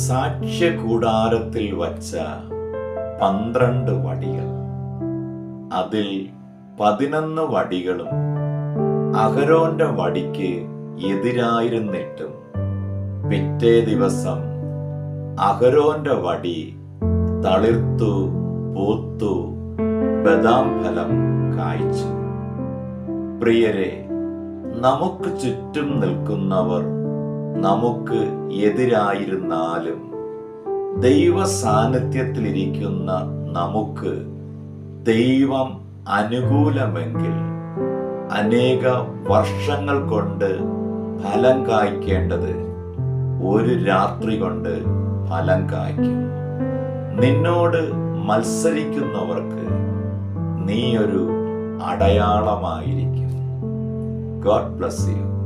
സാക്ഷ്യകൂടാരത്തിൽ വച്ച 12 വടികൾ, അതിൽ 11 വടികളും അഹരോന്റെ വടിക്ക് എതിരായിരുന്നിട്ടും പിറ്റേ ദിവസം അഹരോന്റെ വടി തളിർത്തു പൂത്തു ബദാം ഫലം കായ്ച്ചു. പ്രിയരെ, നമുക്ക് ചുറ്റും നിൽക്കുന്നവർ നമുക്ക് എതിരായിരുന്നാലും ദൈവ സാന്നിധ്യത്തിലിരിക്കുന്ന നമുക്ക് ദൈവം അനുകൂലമെങ്കിൽ അനേക വർഷങ്ങൾ കൊണ്ട് ഫലം കായ്ക്കേണ്ടത് ഒരു രാത്രി കൊണ്ട് ഫലം കായ്ക്കും. നിന്നോട് മത്സരിക്കുന്നവർക്ക് നീ ഒരു അടയാളമായിരിക്കും. God bless you.